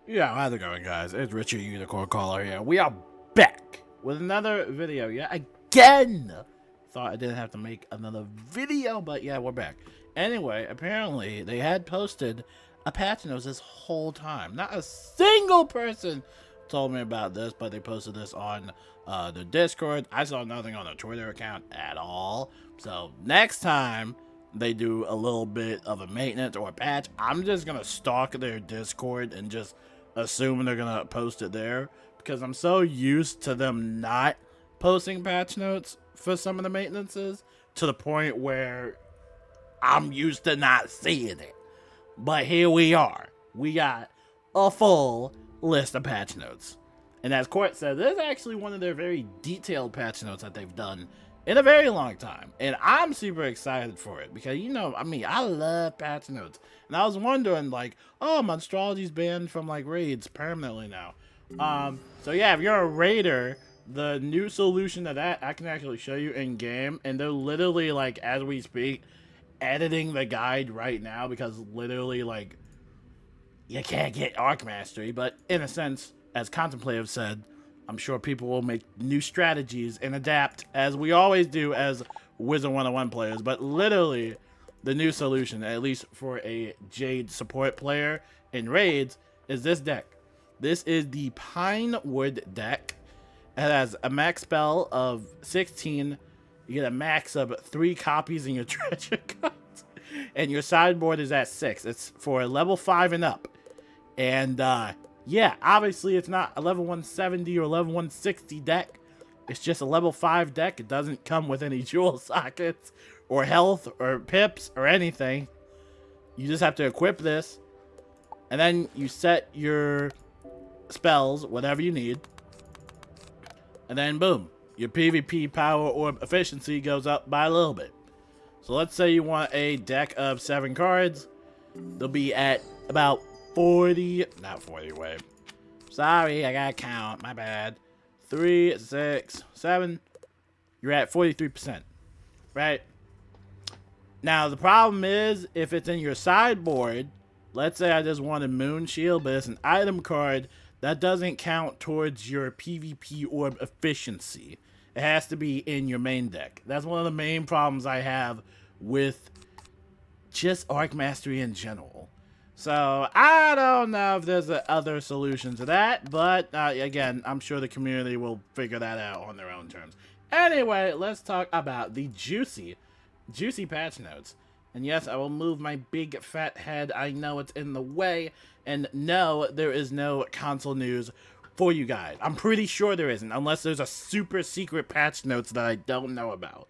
Yeah, how's it going, guys? It's Richard Unicorn Caller here. We are back with another video. Yeah, again! Thought I didn't have to make another video, but yeah, we're back. Anyway, apparently they had posted a patch notes this whole time. Not a single person told me about this, but they posted this on the Discord. I saw nothing on the Twitter account at all. So next time they do a little bit of a maintenance or a patch, I'm just gonna stalk their Discord and just assuming they're gonna post it there, because I'm so used to them not posting patch notes for some of the maintenances to the point where I'm used to not seeing it. But here we are. We got a full list of patch notes. And as Court said, this is actually one of their very detailed patch notes that they've done in a very long time. And I'm super excited for it because, you know, I mean, I love patch notes. And I was wondering, like, oh, Monstrology's banned from, like, raids permanently now. So yeah, if you're a raider, the new solution to that, I can actually show you in game. And they're literally, like, as we speak, editing the guide right now because literally, like, you can't get Arc Mastery. But in a sense, as Contemplative said, I'm sure people will make new strategies and adapt, as we always do as Wizard101 players. But literally, the new solution, at least for a Jade support player in raids, is this deck. This is the Pinewood deck. It has a max spell of 16. You get a max of 3 copies in your treasure cards. And your sideboard is at 6. It's for level 5 and up. And, yeah, obviously it's not a level 170 or level 160 deck. It's just a level 5 deck. It doesn't come with any jewel sockets or health or pips or anything. You just have to equip this. And then you set your spells, whatever you need. And then boom, your PvP power or efficiency goes up by a little bit. So let's say you want a deck of 7 cards. They'll be at about 40, not 40, wait. Sorry, I gotta count, my bad. 3, 6, 7. You're at 43%, right? Now, the problem is, if it's in your sideboard, let's say I just wanted Moon Shield, but it's an item card, that doesn't count towards your PvP orb efficiency. It has to be in your main deck. That's one of the main problems I have with just Arc Mastery in general. So, I don't know if there's other solution to that, but again, I'm sure the community will figure that out on their own terms. Anyway, let's talk about the juicy patch notes. And yes, I will move my big fat head. I know it's in the way. And no, there is no console news for you guys. I'm pretty sure there isn't, unless there's a super secret patch notes that I don't know about.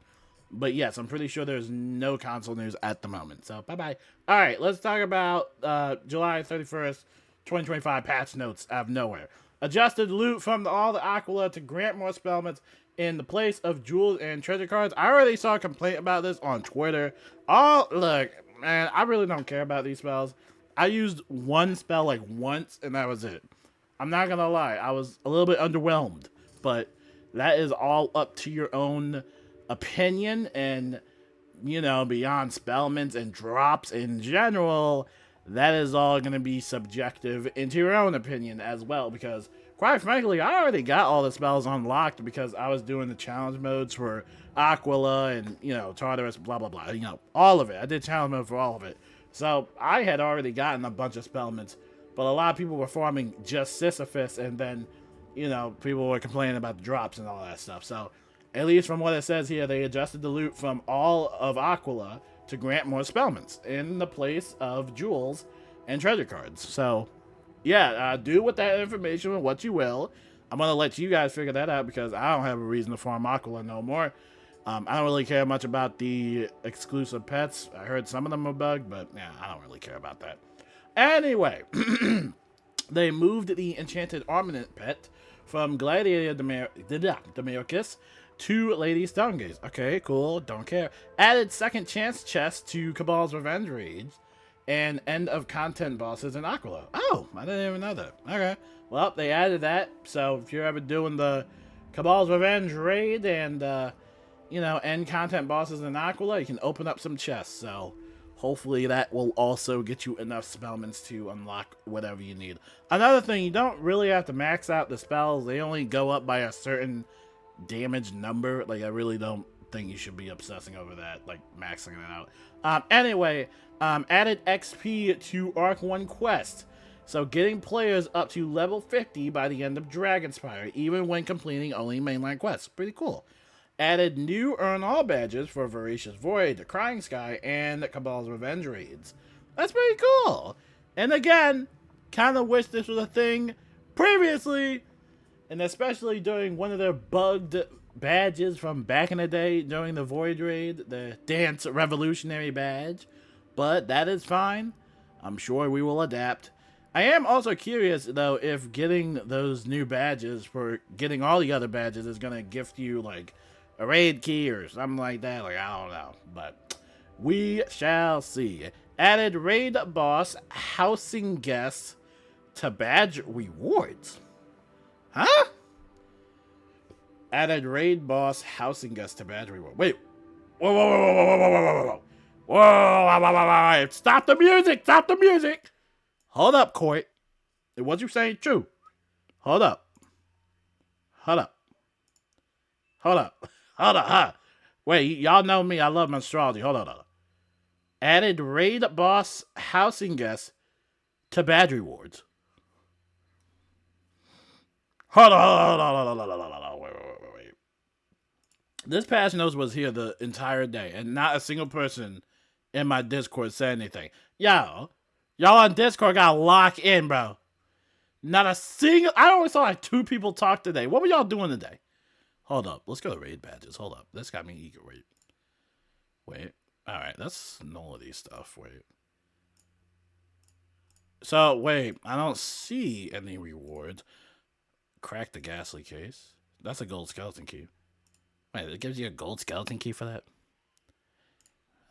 But yes, I'm pretty sure there's no console news at the moment. So, bye-bye. All right, let's talk about July 31st, 2025 patch notes out of nowhere. Adjusted loot from all the Aquila to grant more spellments in the place of jewels and treasure cards. I already saw a complaint about this on Twitter. Oh, look, man, I really don't care about these spells. I used one spell like once, and that was it. I'm not going to lie. I was a little bit underwhelmed, but that is all up to your own opinion, and you know, beyond spellments and drops in general, that is all going to be subjective into your own opinion as well, because quite frankly, I already got all the spells unlocked because I was doing the challenge modes for Aquila and, you know, Tartarus, blah blah blah, you know, all of it. I did challenge mode for all of it, so I had already gotten a bunch of spellments. But a lot of people were farming just Sisyphus, and then, you know, people were complaining about the drops and all that stuff. So at least from what it says here, they adjusted the loot from all of Aquila to grant more spellments in the place of jewels and treasure cards. So, yeah, do with that information what you will. I'm going to let you guys figure that out because I don't have a reason to farm Aquila no more. I don't really care much about the exclusive pets. I heard some of them are bugged, but yeah, I don't really care about that. Anyway, they moved the Enchanted Armament pet from Gladiator Demericus to Lady Stonegaze. Okay, cool, don't care. Added second chance chest to Cabal's Revenge Raids and end of content bosses in Aquila. Oh, I didn't even know that. Okay, well, they added that, so if you're ever doing the Cabal's Revenge Raid and, you know, end content bosses in Aquila, you can open up some chests, so Hopefully that will also get you enough spellments to unlock whatever you need. Another thing, you don't really have to max out the spells. They only go up by a certain damage number. Like, I really don't think you should be obsessing over that, like maxing it out. Anyway, added XP to Arc 1 quest. So getting players up to level 50 by the end of Dragonspire, even when completing only mainline quests. Pretty cool. Added new Earn All badges for Voracious Void, Crying Sky, and Cabal's Revenge raids. That's pretty cool. And again, kind of wish this was a thing previously, and especially during one of their bugged badges from back in the day during the Void raid, the Dance Revolutionary badge. But that is fine. I'm sure we will adapt. I am also curious, though, if getting those new badges for getting all the other badges is going to gift you, like, a raid key or something like that. Like, I don't know. But we shall see. Added raid boss housing guests to badge rewards. Huh? Added raid boss housing guests to badge reward. Wait. Whoa, whoa, whoa, whoa, whoa, whoa, whoa, whoa. Whoa, whoa, whoa, whoa, whoa. Stop the music. Stop the music. Hold up, Coit. What you saying true? Hold up. Hold up. Hold up. Hold up. Huh? Wait, y'all know me. I love astrology. Hold on. Added raid boss housing guests to badge rewards. Hold on. Wait. This patch notes was here the entire day, and not a single person in my Discord said anything. Y'all on Discord got locked in, bro. Not a single. I only saw like 2 people talk today. What were y'all doing today? Hold up. Let's go to raid badges. Hold up. This got me eager. Wait. All right. That's nullity stuff. Wait. So, wait. I don't see any rewards. Crack the ghastly case. That's a gold skeleton key. Wait, it gives you a gold skeleton key for that?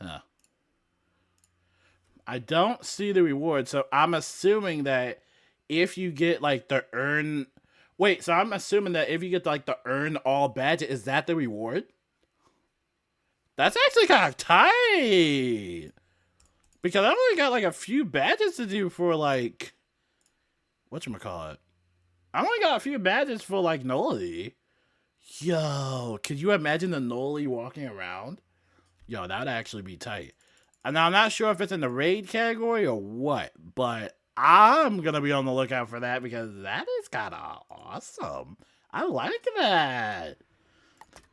Huh. I don't see the reward, so I'm assuming that if you get, like, the earn... Wait, so I'm assuming that if you get, like, the earn all badge, is that the reward? That's actually kind of tight. Because I've only got, like, a few badges to do for, like... Whatchamacallit? I only got a few badges for, like, nullity. Yo, could you imagine the nullity walking around? Yo, that would actually be tight. Now, I'm not sure if it's in the raid category or what, but I'm going to be on the lookout for that because that is kind of awesome. I like that.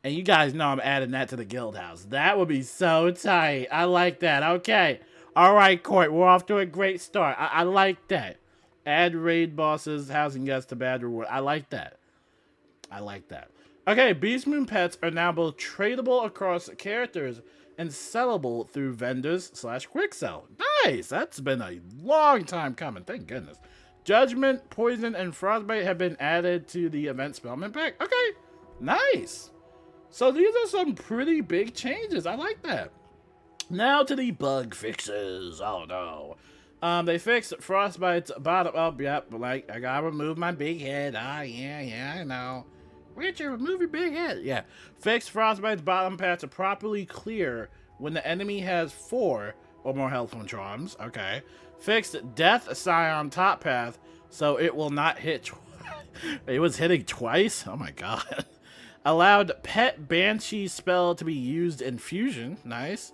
And you guys know I'm adding that to the guild house. That would be so tight. I like that. Okay. All right, Court. We're off to a great start. I like that. Add raid bosses, housing guests to badge reward. I like that. I like that. Okay, Beast Moon pets are now both tradable across characters and sellable through vendors/quick sell. Nice! That's been a long time coming. Thank goodness. Judgment, Poison, and Frostbite have been added to the event Spellman pack. Okay, nice. So these are some pretty big changes. I like that. Now to the bug fixes. Oh no. They fixed Frostbite's bottom up. Yep, like I gotta remove my big head. Yeah, I know. Richard, remove your big head. Yeah. Fixed Frostbite's bottom path to properly clear when the enemy has 4 or more health from charms. Okay. Fixed Death Scion top path so it will not hit it was hitting twice? Oh my god. Allowed Pet Banshee spell to be used in Fusion. Nice.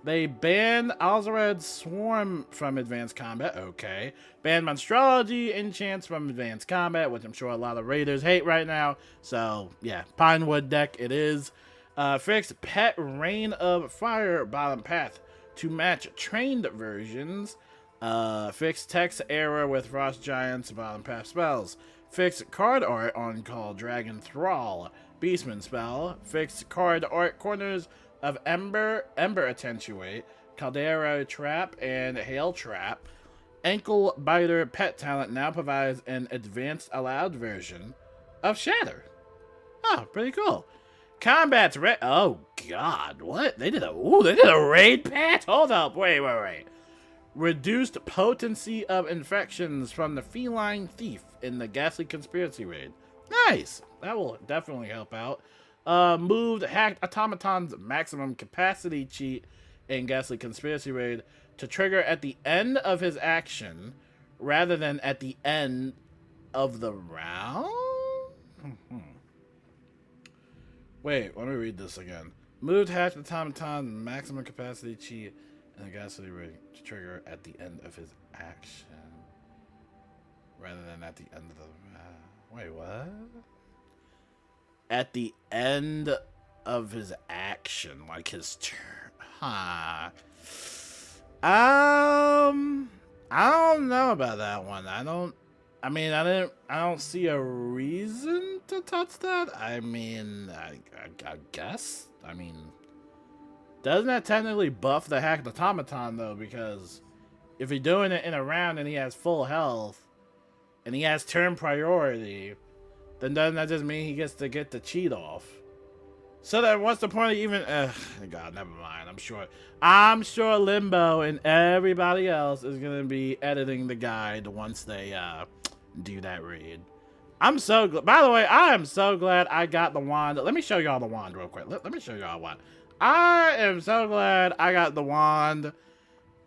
They banned Alzared's Swarm from Advanced Combat. Okay. Banned Monstrology Enchants from Advanced Combat, which I'm sure a lot of raiders hate right now. So, yeah. Pinewood deck it is. Fixed Pet Rain of Fire bottom path to match trained versions. Fixed text error with Frost Giants bottom path spells. Fixed card art on Call Dragon Thrall Beastman spell. Fixed card art corners of Ember Attenuate, Caldera Trap, and Hail Trap. Ankle Biter pet talent now provides an advanced allowed version of Shatter. Oh, pretty cool. Combat's oh god, what? They did a raid patch? Hold up, wait. Reduced potency of infections from the Feline Thief in the Ghastly Conspiracy raid. Nice. That will definitely help out. Moved Hacked Automaton's maximum capacity cheat in Ghastly Conspiracy raid to trigger at the end of his action rather than at the end of the round? Wait, let me read this again. Moved half the time, maximum capacity cheat, and a ghastly ring to trigger at the end of his action rather than at the end of the round. Wait, what? At the end of his action, like his turn. Huh. I don't know about that one. I don't see a reason to touch that. I mean, I guess. I mean, doesn't that technically buff the hacked automaton though? Because if you're doing it in a round and he has full health and he has turn priority, then doesn't that just mean he gets to get the cheat off? So then what's the point of even... God, never mind. I'm sure Limbo and everybody else is going to be editing the guide once they do that raid. I'm so glad... By the way, I am so glad I got the wand. Let me show y'all the wand real quick. Let me show y'all what. I am so glad I got the wand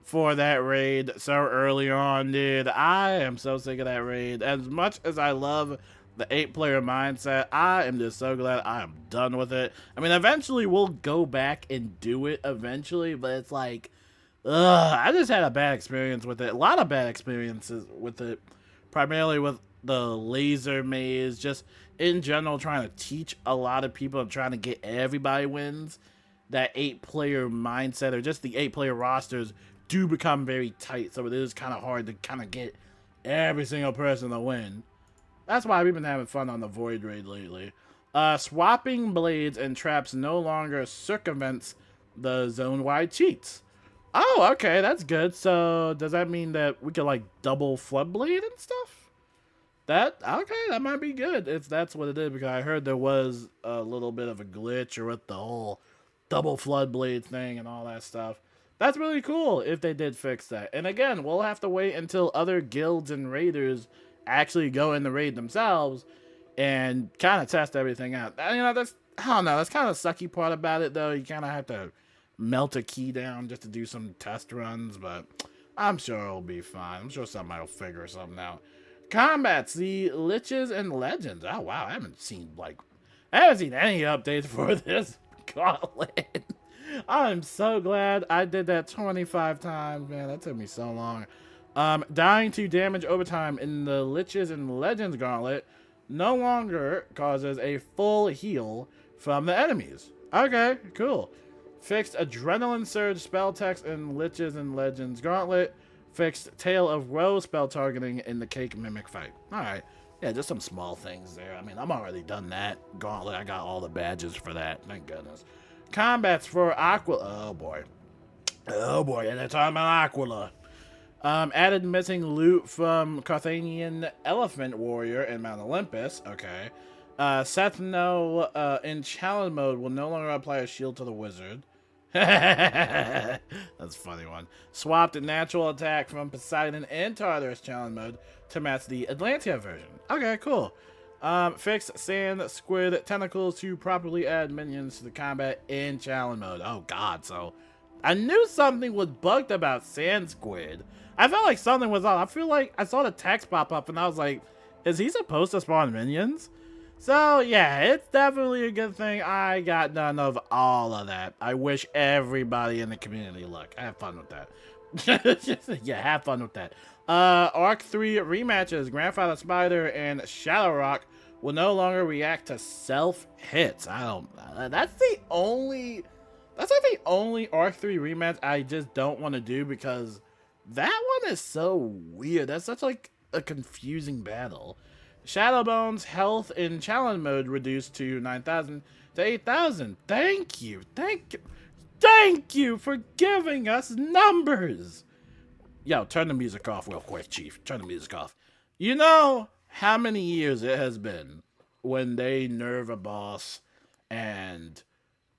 for that raid so early on, dude. I am so sick of that raid. As much as I love the 8-player mindset, I am just so glad I am done with it. I mean, eventually we'll go back and do it eventually, but it's like, I just had a bad experience with it. A lot of bad experiences with it, primarily with the laser maze, just in general trying to teach a lot of people and trying to get everybody wins. That 8-player mindset, or just the 8-player rosters, do become very tight, so it is kind of hard to kind of get every single person to win. That's why we've been having fun on the Void Raid lately. Swapping blades and traps no longer circumvents the zone-wide cheats. Oh, okay, that's good. So does that mean that we can like double Floodblade and stuff? Okay, that might be good if that's what it is, because I heard there was a little bit of a glitch or with the whole double Floodblade thing and all that stuff. That's really cool if they did fix that. And again, we'll have to wait until other guilds and raiders actually go in the raid themselves and kind of test everything out. You know, I don't know, that's kind of the sucky part about it, though. You kind of have to melt a key down just to do some test runs, but I'm sure it'll be fine. I'm sure somebody will figure something out. Combats, the Liches and Legends. Oh, wow, I haven't seen any updates for this gauntlet. I'm so glad I did that 25 times, man. That took me so long. Dying to damage overtime in the Liches and Legends gauntlet no longer causes a full heal from the enemies. Okay, cool. Fixed Adrenaline Surge spell text in Liches and Legends gauntlet. Fixed Tale of Woe spell targeting in the Cake Mimic fight. Alright. Yeah, just some small things there. I mean, I'm already done that gauntlet. I got all the badges for that. Thank goodness. Combats for Aquila. Oh, boy. Oh, boy. And they're talking about Aquila. Added missing loot from Carthaginian Elephant Warrior in Mount Olympus. Okay. Sethno in challenge mode will no longer apply a shield to the wizard. That's a funny one. Swapped natural attack from Poseidon and Tartarus challenge mode to match the Atlantia version. Okay, cool. Fixed sand squid tentacles to properly add minions to the combat in challenge mode. Oh god, so I knew something was bugged about sand squid. I felt like something was off. I feel like I saw the text pop up and I was like, is he supposed to spawn minions? So yeah, it's definitely a good thing I got none of all of that. I wish everybody in the community luck. Have fun with that. Yeah, have fun with that. Arc 3 rematches, Grandfather Spider and Shadow Rock will no longer react to self hits. That's like the only Arc 3 rematch I just don't want to do, because that one is so weird. That's such like a confusing battle. Shadowbone's health in challenge mode reduced to 9,000 to 8,000. Thank you for giving us numbers. Yo, turn the music off real quick, Chief. Turn the music off. You know how many years it has been when they nerf a boss and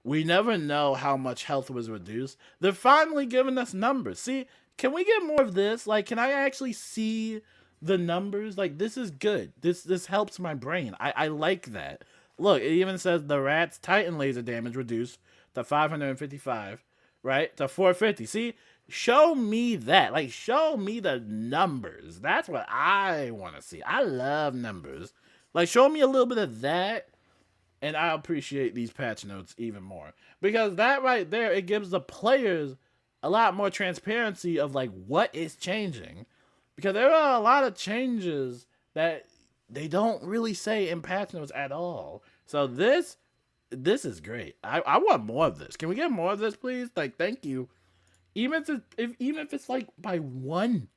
we never know how much health was reduced? They're finally giving us numbers. See, can we get more of this? Like, can I actually see the numbers? Like, this is good. This helps my brain. I like that. Look, it even says the rat's Titan laser damage reduced to 555, right? To 450. See, Show me that. Like, show me the numbers. That's what I want to see. I love numbers. Like, show me a little bit of that, and I appreciate these patch notes even more. Because that right there, it gives the players a lot more transparency of, like, what is changing. Because there are a lot of changes that they don't really say in patch notes at all. So this is great. I want more of this. Can we get more of this, please? Like, thank you. Even if it's like by one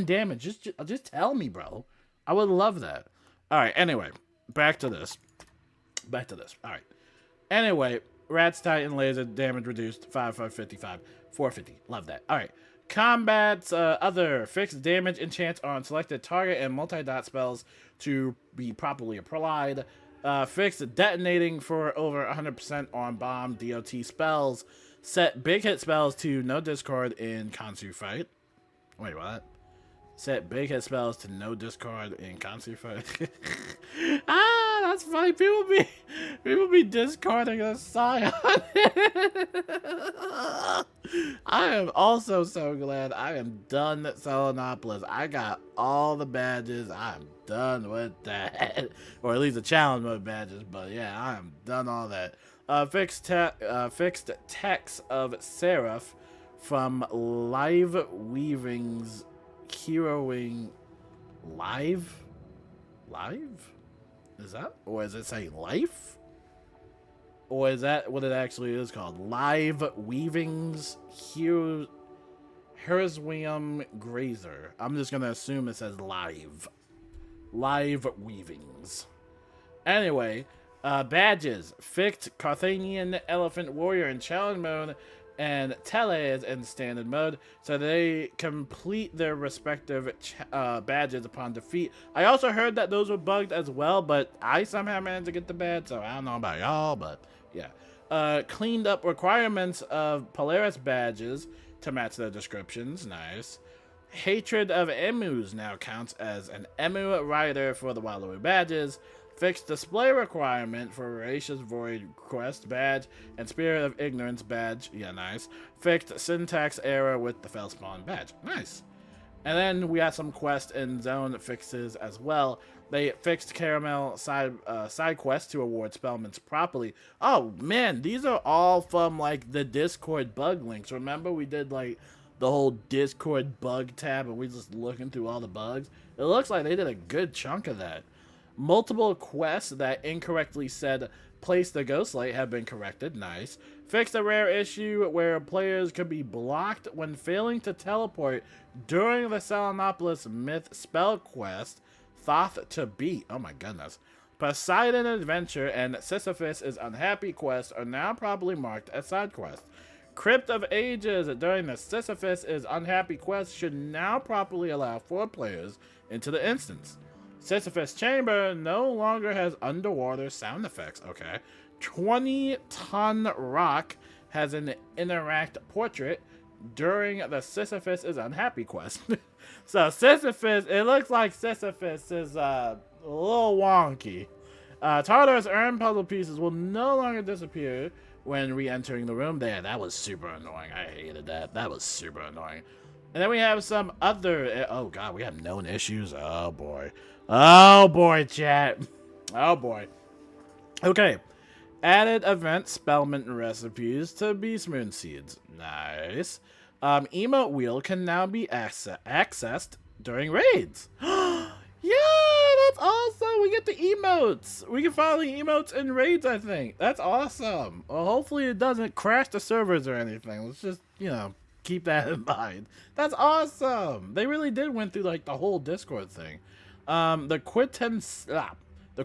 damage, just tell me, bro. I would love that. All right. Anyway, back to this. All right. Anyway, Rat's Titan laser damage reduced 555 450. Love that. All right. Combat's other fixed damage enchants on selected target and multi-dot spells to be properly applied. Fixed detonating for over 100% on bomb DOT spells. Set big hit spells to no discard in Kansu fight. Wait, what? Set big hit spells to no discard in Kansu fight. That's funny. People be discarding a Scion. I am also so glad I am done at Selenopolis. I got all the badges. I'm done with that. Or at least the challenge mode badges. But yeah, I am done all that. Fixed text of Seraph from Live Weaving's Heroing Live? Is that? Or is it saying life? Or is that what it actually is called? Live Weaving's Heroism Grazer. I'm just going to assume it says live. Live Weavings. Anyway, badges. Fixed Carthaginian Elephant Warrior in challenge mode and Teles in standard mode, so they complete their respective badges upon defeat. I also heard that those were bugged as well, but I somehow managed to get the badge, so I don't know about y'all, but yeah. Cleaned up requirements of Polaris badges to match their descriptions. Nice. Hatred of Emus now counts as an Emu rider for the Wallowy badges. Fixed display requirement for Voracious Void quest badge and Spirit of Ignorance badge. Yeah, nice. Fixed syntax error with the Fellspawn badge. Nice. And then we have some quest and zone fixes as well. They fixed Caramel side quest to award spellments properly. Oh man, these are all from like the Discord bug links. Remember we did like the whole Discord bug tab and we just looking through all the bugs? It looks like they did a good chunk of that. Multiple quests that incorrectly said place the ghost light have been corrected. Nice. Fixed a rare issue where players could be blocked when failing to teleport during the Selenopolis Myth spell quest Thoth to Beat. Oh my goodness. Poseidon Adventure and Sisyphus is Unhappy quest are now properly marked as side quests. Crypt of Ages during the Sisyphus is Unhappy quest should now properly allow 4 players into the instance. Sisyphus Chamber no longer has underwater sound effects. Okay. 20-ton rock has an interact portrait during the Sisyphus is Unhappy quest. So Sisyphus, it looks like Sisyphus is a little wonky. Tartarus urn puzzle pieces will no longer disappear when re-entering the room. There, that was super annoying. I hated that. That was super annoying. And then we have some other... Oh, God, we have known issues. Oh, boy. Oh, boy, chat. Oh, boy. Okay. Added event spellment recipes to Beast Moon Seeds. Nice. Emote wheel can now be accessed during raids. Yeah, that's awesome. We get the emotes. We can follow the emotes in raids, I think. That's awesome. Well, hopefully it doesn't crash the servers or anything. Let's just, keep that in mind. That's awesome. They really did went through like the whole Discord thing. The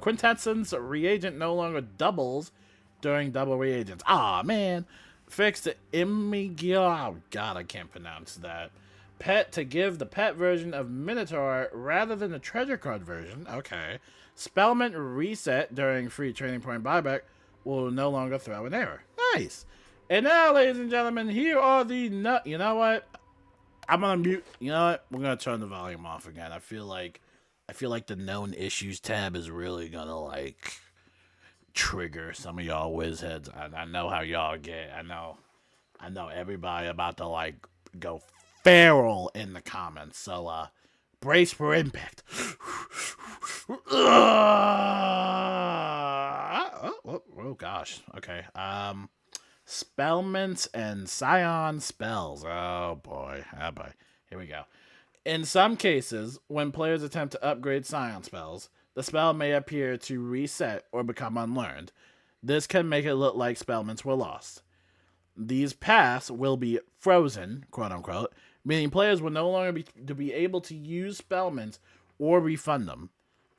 quintessence reagent no longer doubles during double reagents. Aw, man. Fixed oh God, I can't pronounce that. Pet to give the pet version of Minotaur rather than the treasure card version. Okay. Spellment reset during free training point buyback will no longer throw an error. Nice. And now, ladies and gentlemen, here are the you know what? I'm gonna mute. You know what? We're gonna turn the volume off again. I feel like the known issues tab is really gonna like trigger some of y'all whiz heads. I know how y'all get. I know everybody about to like go feral in the comments. So, brace for impact. Oh gosh. Okay. Spellments and Scion spells. Oh boy. Oh boy. Here we go. In some cases, when players attempt to upgrade Scion spells, the spell may appear to reset or become unlearned. This can make it look like spellments were lost. These paths will be frozen, quote unquote, meaning players will no longer be able to use spellments or refund them.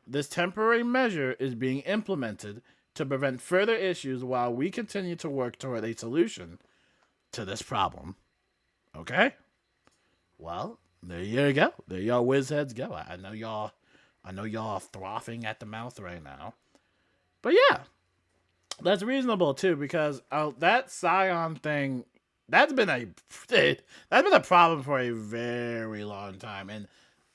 This temporary measure is being implemented to prevent further issues while we continue to work toward a solution to this problem. Okay? Well, there you go. There y'all whiz-heads go. I know y'all are frothing at the mouth right now. But yeah, that's reasonable too, because that Scion thing, that's been a problem for a very long time. And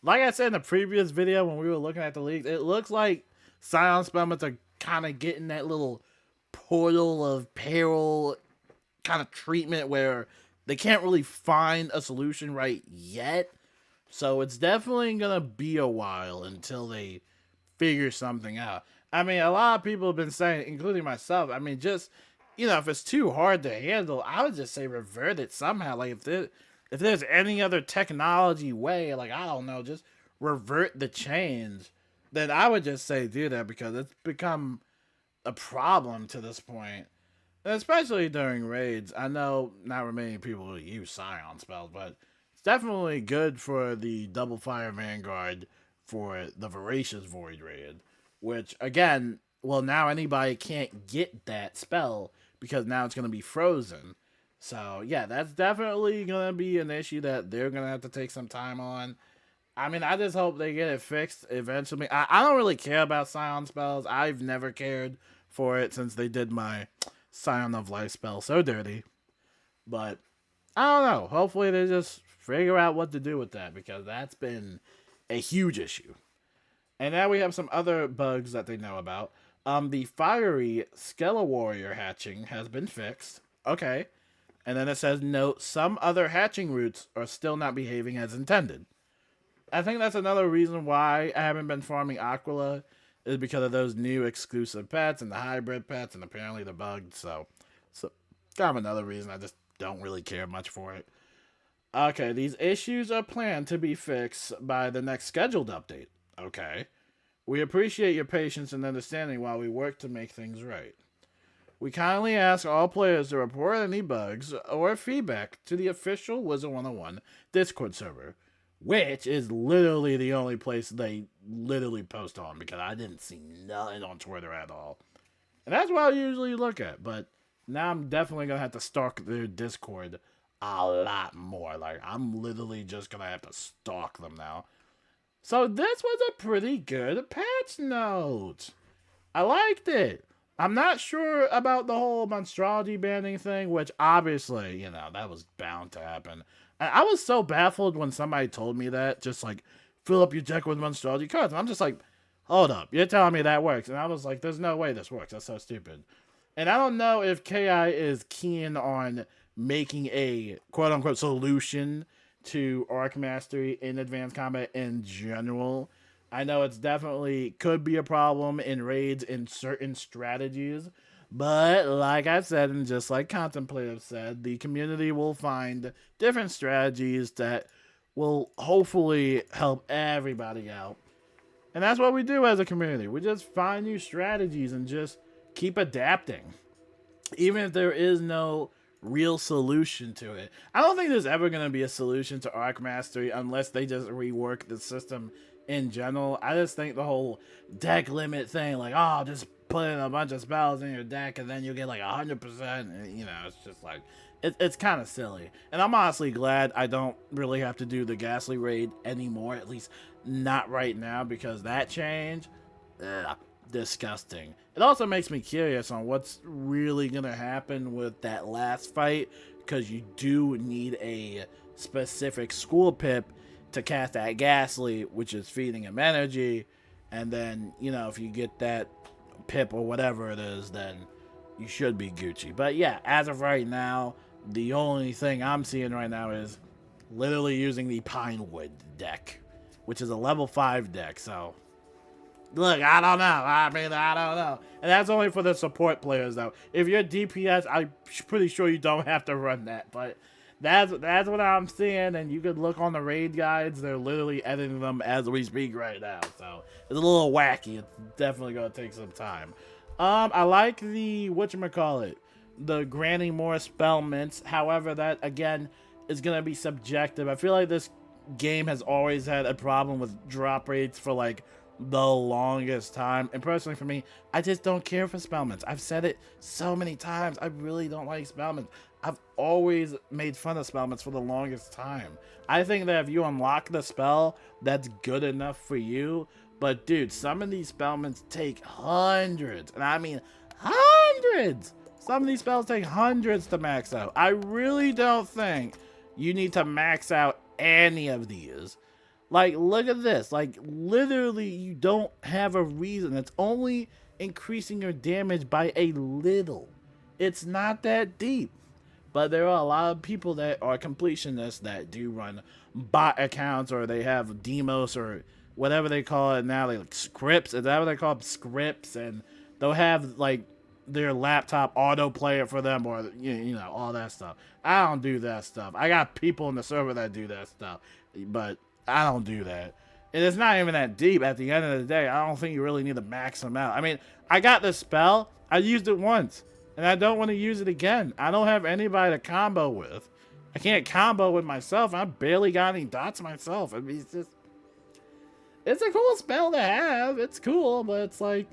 like I said in the previous video when we were looking at the leaks, it looks like Scion spellments are kind of getting that little portal of peril kind of treatment where they can't really find a solution right yet. So it's definitely going to be a while until they figure something out. I mean, a lot of people have been saying, including myself, I mean, just, if it's too hard to handle, I would just say revert it somehow. Like, if there's any other technology way, like, I don't know, just revert the change, then I would just say do that, because it's become a problem to this point. And especially during raids. I know not many people use Scion spells, but it's definitely good for the Double Fire Vanguard for the Voracious Void raid. Which, again, well, now anybody can't get that spell because now it's going to be frozen. So, yeah, that's definitely going to be an issue that they're going to have to take some time on. I mean, I just hope they get it fixed eventually. I don't really care about Scion spells. I've never cared for it since they did my Scion of Life spell so dirty. But, I don't know. Hopefully they just figure out what to do with that, because that's been a huge issue. And now we have some other bugs that they know about. The fiery Skella Warrior hatching has been fixed. Okay. And then it says, note, some other hatching routes are still not behaving as intended. I think that's another reason why I haven't been farming Aquila, is because of those new exclusive pets and the hybrid pets, and apparently the bugs. So kind of another reason I just don't really care much for it. Okay, these issues are planned to be fixed by the next scheduled update. Okay. We appreciate your patience and understanding while we work to make things right. We kindly ask all players to report any bugs or feedback to the official Wizard101 Discord server, which is literally the only place they literally post on, because I didn't see nothing on Twitter at all. And that's what I usually look at, but now I'm definitely going to have to stalk their Discord a lot more. Like, I'm literally just going to have to stalk them now. So this was a pretty good patch note. I liked it. I'm not sure about the whole monstrosity banning thing, which obviously, that was bound to happen. I was so baffled when somebody told me that, just like, fill up your deck with monstrosity cards. And I'm just like, hold up, you're telling me that works? And I was like, there's no way this works. That's so stupid. And I don't know if KI is keen on making a quote-unquote solution to Arc Mastery in Advanced Combat in general. I know it's definitely could be a problem in raids in certain strategies, but like I said, and just like Contemplative said, the community will find different strategies that will hopefully help everybody out. And that's what we do as a community. We just find new strategies and just keep adapting. Even if there is no real solution to it. I don't think there's ever going to be a solution to Arc Mastery unless they just rework the system in general. I just think the whole deck limit thing, like, oh, just put in a bunch of spells in your deck and then you get like 100%, it's just like, it's kind of silly. And I'm honestly glad I don't really have to do the Ghastly Raid anymore, at least not right now, because that change, disgusting. It also makes me curious on what's really gonna happen with that last fight, because you do need a specific school pip to cast that Ghastly, which is feeding him energy, and then if you get that pip or whatever it is, then you should be Gucci. But yeah, as of right now, the only thing I'm seeing right now is literally using the Pinewood deck, which is a level 5 deck. So, look, I don't know. I mean, I don't know. And that's only for the support players, though. If you're DPS, I'm pretty sure you don't have to run that. But that's what I'm seeing, and you could look on the raid guides. They're literally editing them as we speak right now. So, it's a little wacky. It's definitely going to take some time. I like the, whatchamacallit, the granting more spell mints. However, that, again, is going to be subjective. I feel like this game has always had a problem with drop rates for, like, the longest time. And personally for me, I just don't care for spellments. I've said it so many times. I really don't like spellments. I've always made fun of spellments for the longest time. I think that if you unlock the spell, that's good enough for you. But dude, some of these spellments take hundreds, and I mean hundreds. Some of these spells take hundreds to max out. I really don't think you need to max out any of these. Like, look at this. Like, literally, you don't have a reason. It's only increasing your damage by a little. It's not that deep. But there are a lot of people that are completionists that do run bot accounts, or they have demos, or whatever they call it now. They like scripts. Is that what they call them? Scripts. And they'll have, like, their laptop autoplay it for them, or, you know, all that stuff. I don't do that stuff. I got people in the server that do that stuff. But I don't do that. And it's not even that deep. At the end of the day, I don't think you really need to max them out. I mean, I got this spell. I used it once. And I don't want to use it again. I don't have anybody to combo with. I can't combo with myself. I barely got any dots myself. I mean, it's just... It's a cool spell to have. It's cool, but it's like...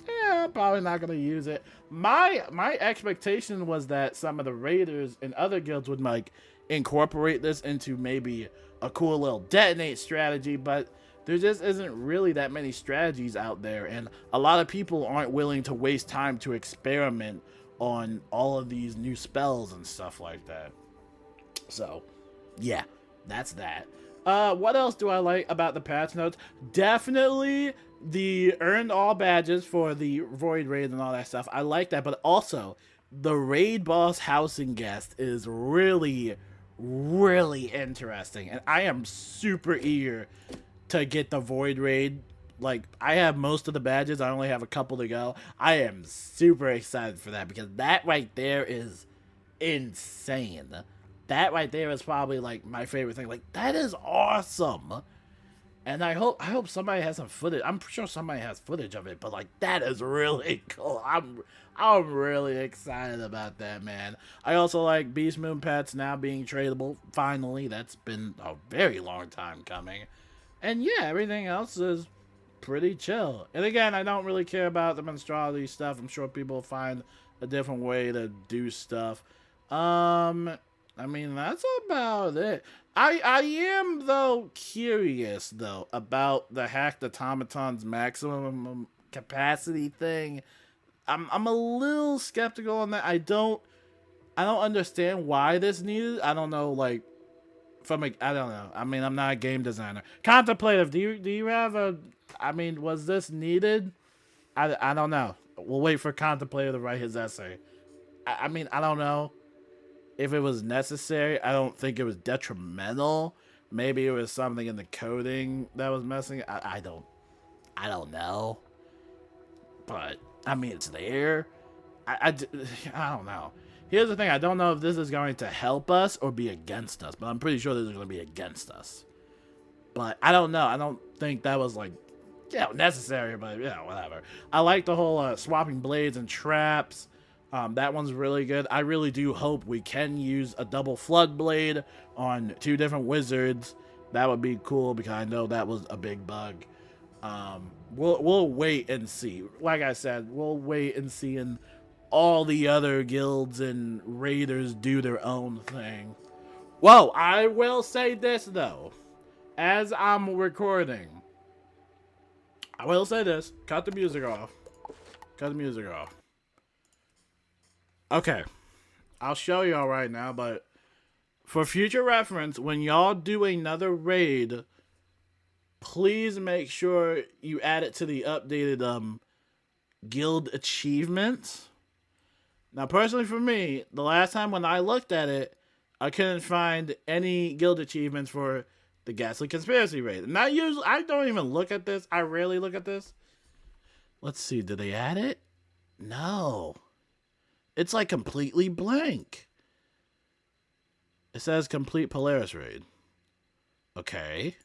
Yeah, I'm probably not going to use it. My expectation was that some of the raiders and other guilds would, like, incorporate this into maybe a cool little detonate strategy, but there just isn't really that many strategies out there, and a lot of people aren't willing to waste time to experiment on all of these new spells and stuff like that. So, yeah, that's that. What else do I like about the patch notes? Definitely the earned all badges for the Void Raid and all that stuff. I like that, but also the raid boss housing guest is really, really interesting, and I am super eager to get the Void Raid. Like, I have most of the badges. I only have a couple to go. I am super excited for that, because that right there is insane. That right there is probably, like, my favorite thing. Like, that is awesome. And I hope somebody has some footage. I'm sure somebody has footage of it, but, like, that is really cool. I'm really excited about that, man. I also like Beast Moon pets now being tradable. Finally, that's been a very long time coming. And yeah, everything else is pretty chill. And again, I don't really care about the menstruality stuff. I'm sure people will find a different way to do stuff. I mean, that's about it. I am, though, curious, though, about the hacked automaton's maximum capacity thing. I'm a little skeptical on that. I don't understand why this needed. I don't know, like, I don't know. I mean, I'm not a game designer. Contemplative, do you have a... I mean, was this needed? I don't know. We'll wait for Contemplative to write his essay. I mean, I don't know if it was necessary. I don't think it was detrimental. Maybe it was something in the coding that was messing. I don't know. But I mean, it's there. I don't know. Here's the thing. I don't know if this is going to help us or be against us, but I'm pretty sure this is going to be against us. But I don't know. I don't think that was, like, necessary, but whatever. I like the whole swapping blades and traps. That one's really good. I really do hope we can use a double flood blade on 2 different wizards. That would be cool, because I know that was a big bug. We'll wait and see. Like I said, we'll wait and see, and all the other guilds and raiders do their own thing. Whoa, I will say this, though. As I'm recording, I will say this. Cut the music off. Cut the music off. Okay. I'll show y'all right now, but for future reference, when y'all do another raid, please make sure you add it to the updated guild achievements. Now, personally for me, the last time when I looked at it, I couldn't find any guild achievements for the Ghastly Conspiracy raid. And I don't even look at this. I rarely look at this. Let's see, did they add it? No. It's like completely blank. It says complete Polaris raid. Okay.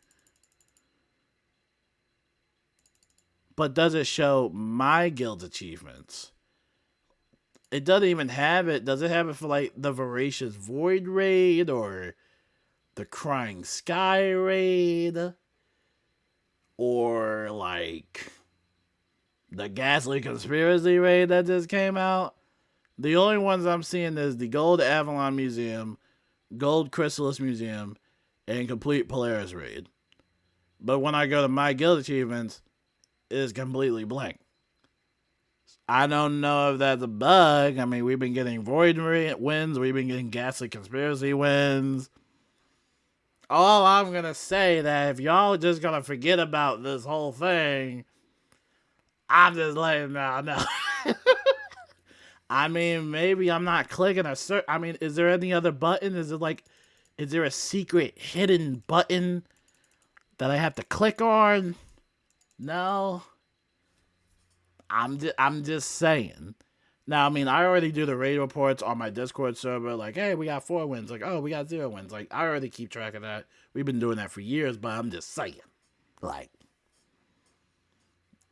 But does it show my guild's achievements? It doesn't even have it. Does it have it for like the Voracious Void raid or the Crying Sky raid? Or like the Ghastly Conspiracy raid that just came out? The only ones I'm seeing is the Gold Avalon Museum, Gold Chrysalis Museum, and Complete Polaris raid. But when I go to my guild achievements, it is completely blank. I don't know if that's a bug. I mean, we've been getting Void wins. We've been getting Ghastly Conspiracy wins. All I'm going to say that if y'all just going to forget about this whole thing, I'm just letting y'all know. I mean, maybe I'm not clicking a certain... I mean, is there any other button? Is there a secret hidden button that I have to click on? No. I'm just saying. Now, I mean, I already do the raid reports on my Discord server. Like, hey, we got 4 wins. Like, oh, we got 0 wins. Like, I already keep track of that. We've been doing that for years, but I'm just saying. Like,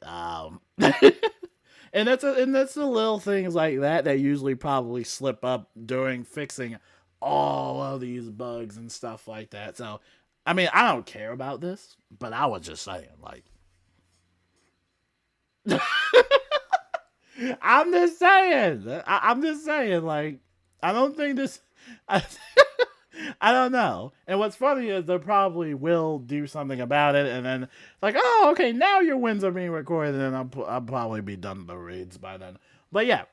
and that's the little things like that usually probably slip up during fixing all of these bugs and stuff like that. So, I mean, I don't care about this, but I was just saying, like, I'm just saying, like, I don't think this, I don't know. And what's funny is they probably will do something about it, and then, like, oh, okay, now your wins are being recorded, and I'll probably be done with the raids by then. But yeah,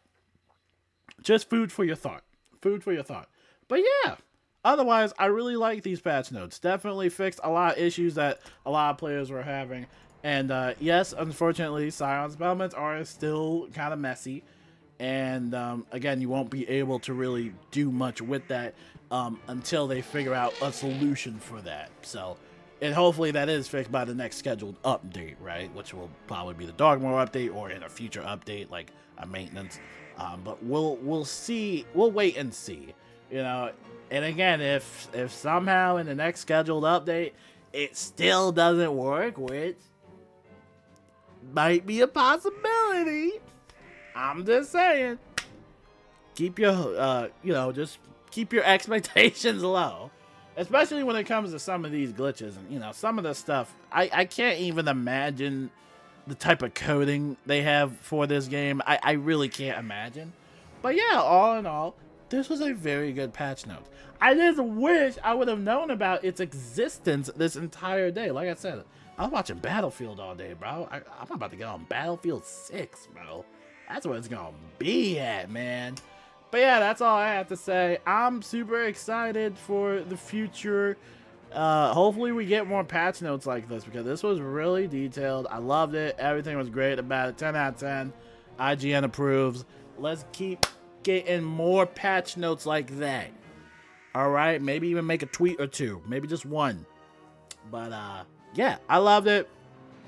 just food for your thought. But yeah, otherwise, I really like these patch notes. Definitely fixed a lot of issues that a lot of players were having. And yes, unfortunately, Scion's battlements are still kind of messy. And again, you won't be able to really do much with that until they figure out a solution for that. So, and hopefully that is fixed by the next scheduled update, right? Which will probably be the Dogmore update or in a future update, like a maintenance. But we'll see. We'll wait and see. You know. And again, if somehow in the next scheduled update it still doesn't work, which might be a possibility, I'm just saying, keep your, just keep your expectations low. Especially when it comes to some of these glitches and, some of the stuff. I can't even imagine the type of coding they have for this game. I really can't imagine. But yeah, all in all, this was a very good patch note. I just wish I would have known about its existence this entire day. Like I said, I was watching Battlefield all day, bro. I'm about to get on Battlefield 6, bro. That's where it's gonna be at, man. But yeah, that's all I have to say. I'm super excited for the future. Hopefully we get more patch notes like this, because this was really detailed. I loved it. Everything was great about it. 10 out of 10. IGN approves. Let's keep getting more patch notes like that. Alright? Maybe even make a tweet or two. Maybe just one. But, yeah, I loved it.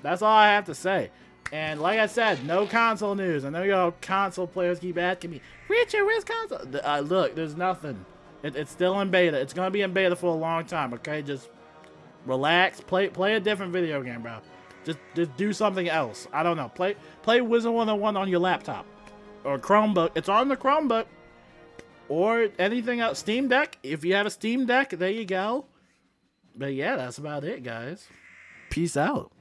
That's all I have to say. And like I said, no console news. I know y'all console players keep asking me, Richard, where's console? Look, there's nothing. It's still in beta. It's going to be in beta for a long time, okay? Just relax. Play a different video game, bro. Just do something else. I don't know. Play Wizard101 on your laptop. Or Chromebook. It's on the Chromebook. Or anything else. Steam Deck. If you have a Steam Deck, there you go. But yeah, that's about it, guys. Peace out.